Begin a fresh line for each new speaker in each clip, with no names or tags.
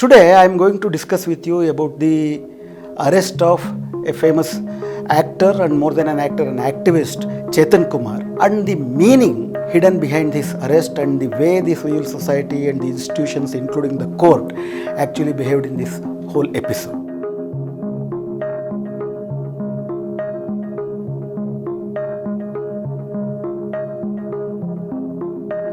Today I am going to discuss with you about the arrest of a famous actor and more than an actor, an activist, Chetan Kumar, and the meaning hidden behind this arrest and the way the civil society and the institutions including the court actually behaved in this whole episode.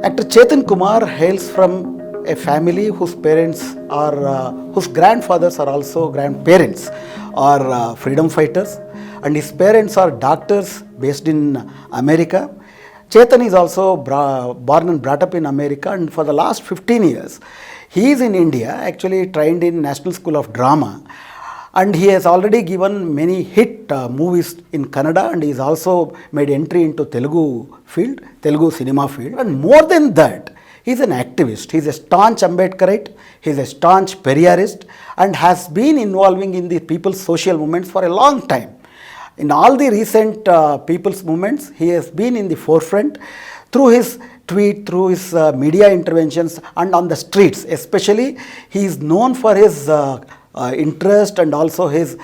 Actor Chetan Kumar hails from a family whose parents are, whose grandfathers are also grandparents are freedom fighters, and his parents are doctors based in America. Chetan is also born and brought up in America, and for the last 15 years, he is in India, actually trained in National School of Drama, and he has already given many hit movies in Kannada, and he has also made entry into Telugu cinema field, and more than that, he is an activist. He is a staunch Ambedkarite, he is a staunch Periyarist, and has been involving in the people's social movements for a long time. In all the recent people's movements, he has been in the forefront through his tweet, through his media interventions, and on the streets. Especially, he is known for his interest and also his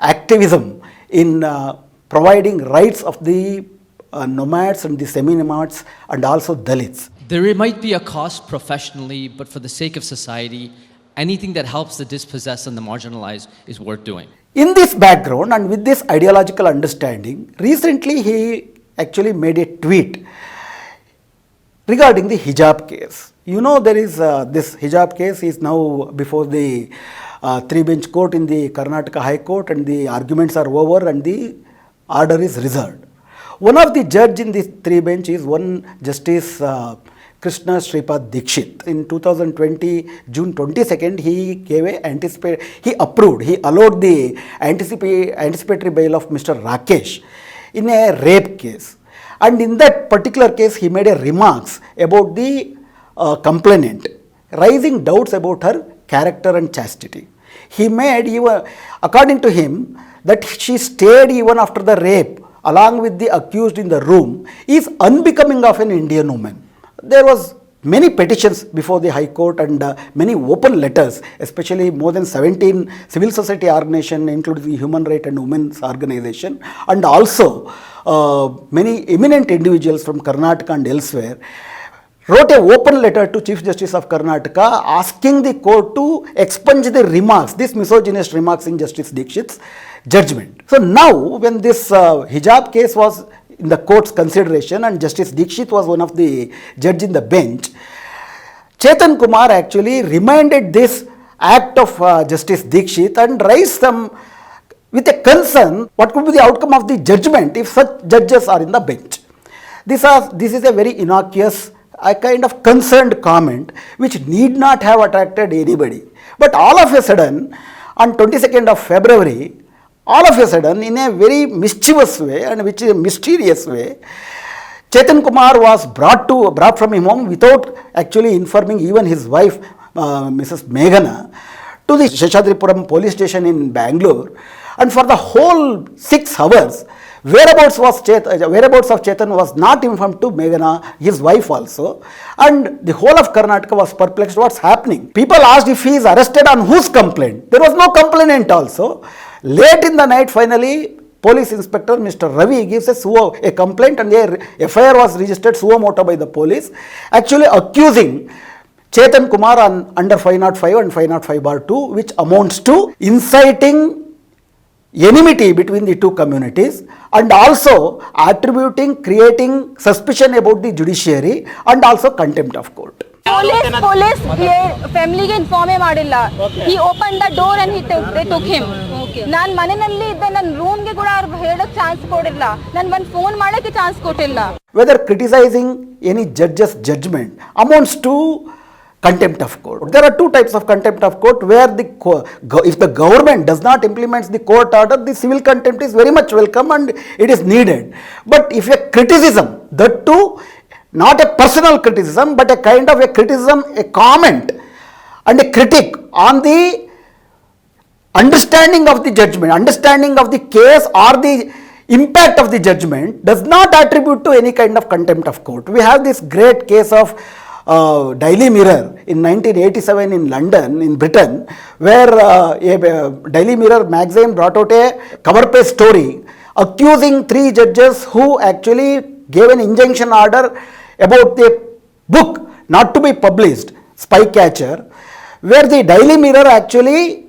activism in providing rights of the nomads and the semi-nomads and also Dalits.
There might be a cost professionally, but for the sake of society, anything that helps the dispossessed and the marginalized is worth doing.
In this background and with this ideological understanding, recently he actually made a tweet regarding the hijab case. You know, there is this hijab case is now before the three-bench court in the Karnataka High Court, and the arguments are over and the order is reserved. One of the judge in this three-bench is one Justice Krishna Sripad Dikshit. In 2020, June 22nd, he allowed the anticipatory bail of Mr. Rakesh in a rape case. And in that particular case, he made a remarks about the complainant, raising doubts about her character and chastity. He made, according to him, that she stayed even after the rape along with the accused in the room is unbecoming of an Indian woman. There was many petitions before the High Court and many open letters, especially more than 17 civil society organizations, including the Human Rights and Women's Organization, and also many eminent individuals from Karnataka and elsewhere, wrote an open letter to Chief Justice of Karnataka asking the court to expunge the remarks, these misogynist remarks in Justice Dikshit's judgment. So now, when this hijab case was in the court's consideration and Justice Dikshit was one of the judge in the bench, Chetan Kumar actually reminded this act of Justice Dikshit and raised some with a concern what could be the outcome of the judgment if such judges are in the bench. This is a very innocuous, a kind of concerned comment which need not have attracted anybody. But all of a sudden, on 22nd of February, all of a sudden, in a very mischievous way and which is a mysterious way, Chetan Kumar was brought from his home without actually informing even his wife, Mrs. Meghana, to the Seshadripuram police station in Bangalore. And for the whole 6 hours, whereabouts of Chetan was not informed to Meghana, his wife also, and the whole of Karnataka was perplexed what's happening. People asked if he is arrested on whose complaint. There was no complainant also. Late in the night, finally, police inspector Mr. Ravi gives a complaint, and a FIR was registered suo moto by the police, actually accusing Chetan Kumar under 505 and 505(2), which amounts to inciting enmity between the two communities and also creating suspicion about the judiciary and also contempt of court.
Police family ge inform ಮಾಡಿಲ್ಲ. He opened the door and they took him. ನಾನು ಮನೆಯಲ್ಲಿ ಇದ್ದೆ, ನನ್ನ room ಗೆ ಕೂಡ ಅವರು ಹೇಳೋಕೆ chance ಕೊಡಿಲ್ಲ, ನಾನು ಒಂದು ಫೋನ್ ಮಾಡಕ್ಕೆ ಚಾನ್ಸ್ ಕೊಟ್ಟಿಲ್ಲ.
Whether criticizing any judge's judgment amounts to contempt of court. There are two types of contempt of court where if the government does not implement the court order, the civil contempt is very much welcome and it is needed. But if a criticism, that too not a personal criticism but a kind of a criticism, a comment and a critic on the understanding of the judgment, understanding of the case or the impact of the judgment does not attribute to any kind of contempt of court. We have this great case of Daily Mirror in 1987 in London, in Britain, where a Daily Mirror magazine brought out a cover page story accusing 3 judges who actually gave an injunction order about the book not to be published, Spycatcher, where the Daily Mirror actually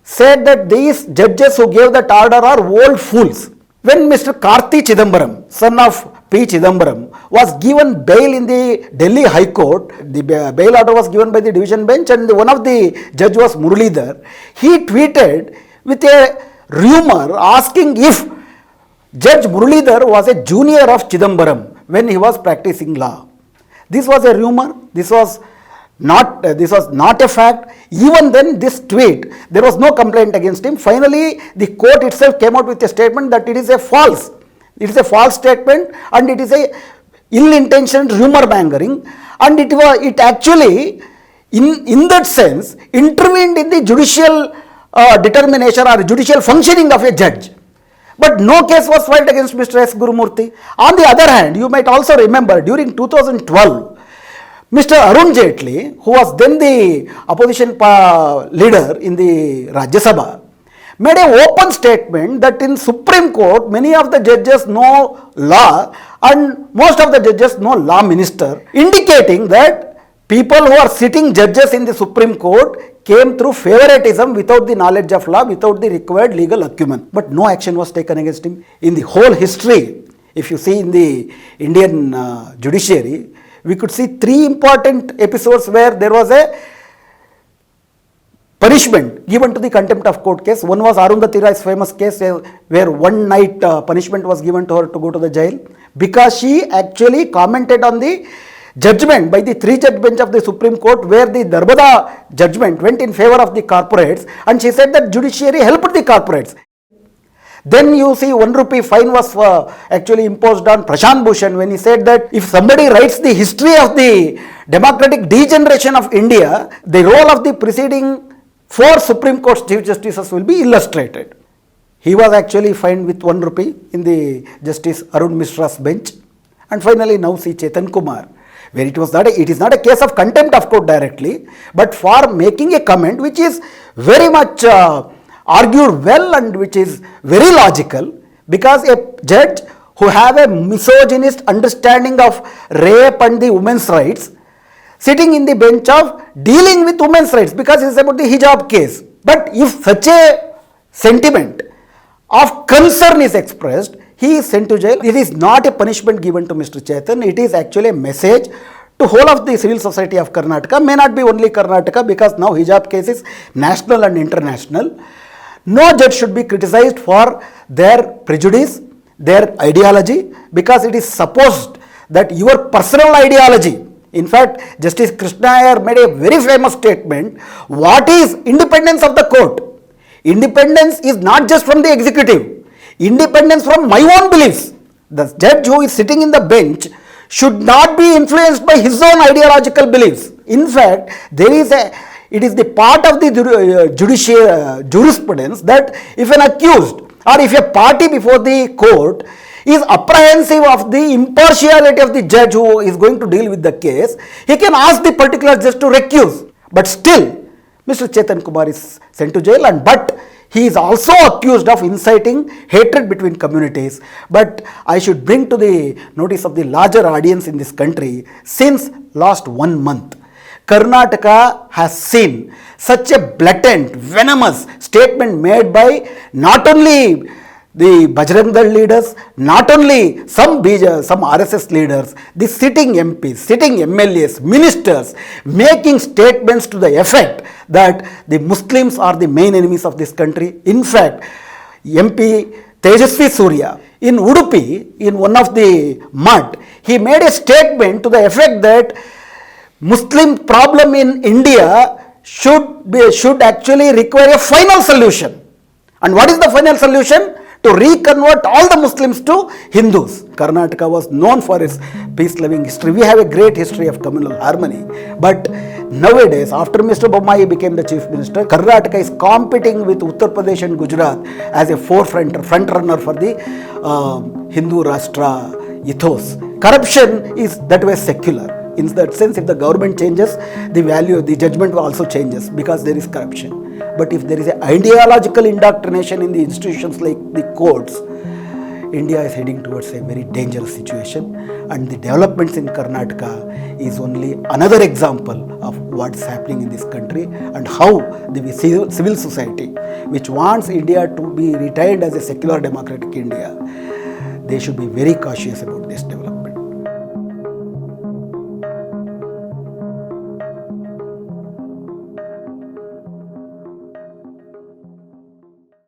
said that these judges who gave that order are old fools. When Mr. Karti Chidambaram, son of P. Chidambaram, was given bail in the Delhi High Court, the bail order was given by the division bench and one of the judge was Muralidhar, he tweeted with a rumor asking if Judge Muralidhar was a junior of Chidambaram when he was practicing law. This was a rumor, this was not a fact. Even then this tweet, there was no complaint against him. Finally, the court itself came out with a statement that it is a false statement and it is a ill-intentioned rumor mongering, and it actually in that sense intervened in the judicial determination or judicial functioning of a judge. But no case was filed against Mr. S. Gurumurthy. On the other hand, you might also remember during 2012, Mr. Arun Jaitley, who was then the opposition leader in the Rajya Sabha, made an open statement that in Supreme Court, many of the judges know law and most of the judges know law minister, indicating that people who are sitting judges in the Supreme Court came through favoritism without the knowledge of law, without the required legal acumen. But no action was taken against him. In the whole history, if you see in the Indian judiciary, we could see 3 important episodes where there was a punishment given to the contempt of court case. One was Arundhati Roy's famous case where one night punishment was given to her to go to the jail because she actually commented on the judgment by the 3-judge bench of the Supreme Court where the Darbada judgment went in favor of the corporates, and she said that judiciary helped the corporates. Then you see 1 rupee fine was actually imposed on Prashant Bhushan when he said that if somebody writes the history of the democratic degeneration of India, the role of the preceding 4 Supreme Court Chief Justices will be illustrated. He was actually fined with 1 rupee in the Justice Arun Mishra's bench. And finally now see Chetan Kumar, where it is not a case of contempt of court directly, but for making a comment which is very much argued well and which is very logical, because a judge who have a misogynist understanding of rape and the women's rights sitting in the bench of dealing with women's rights because it is about the hijab case. But if such a sentiment of concern is expressed, he is sent to jail. It is not a punishment given to Mr. Chetan, it is actually a message to whole of the civil society of Karnataka, may not be only Karnataka because now hijab case is national and international. No judge should be criticized for their prejudice, their ideology, because it is supposed that your personal ideology, in fact, Justice Krishna Iyer made a very famous statement, what is independence of the court? Independence is not just from the executive, independence from my own beliefs. The judge who is sitting in the bench should not be influenced by his own ideological beliefs. In fact, it is the part of the judicial jurisprudence that if an accused or if a party before the court is apprehensive of the impartiality of the judge who is going to deal with the case, he can ask the particular judge to recuse. But still, Mr. Chetan Kumar is sent to jail, but he is also accused of inciting hatred between communities. But I should bring to the notice of the larger audience in this country, since last 1 month, Karnataka has seen such a blatant, venomous statement made by not only the Bajrang Dal leaders, not only some RSS leaders, the sitting MPs, sitting MLAs, ministers, making statements to the effect that the Muslims are the main enemies of this country. In fact, MP Tejasvi Surya in Udupi, in one of the mud, he made a statement to the effect that Muslim problem in India should actually require a final solution. And what is the final solution? To reconvert all the Muslims to Hindus. Karnataka was known for its peace-loving history. We have a great history of communal harmony. But nowadays, after Mr. Bommai became the chief minister, Karnataka is competing with Uttar Pradesh and Gujarat as a front runner for the Hindu Rashtra ethos. Corruption is that way secular. In that sense, if the government changes, the value, the judgment also changes because there is corruption. But if there is an ideological indoctrination in the institutions like the courts, India is heading towards a very dangerous situation, and the developments in Karnataka is only another example of what's happening in this country and how the civil society, which wants India to be retained as a secular democratic India, they should be very cautious about this development.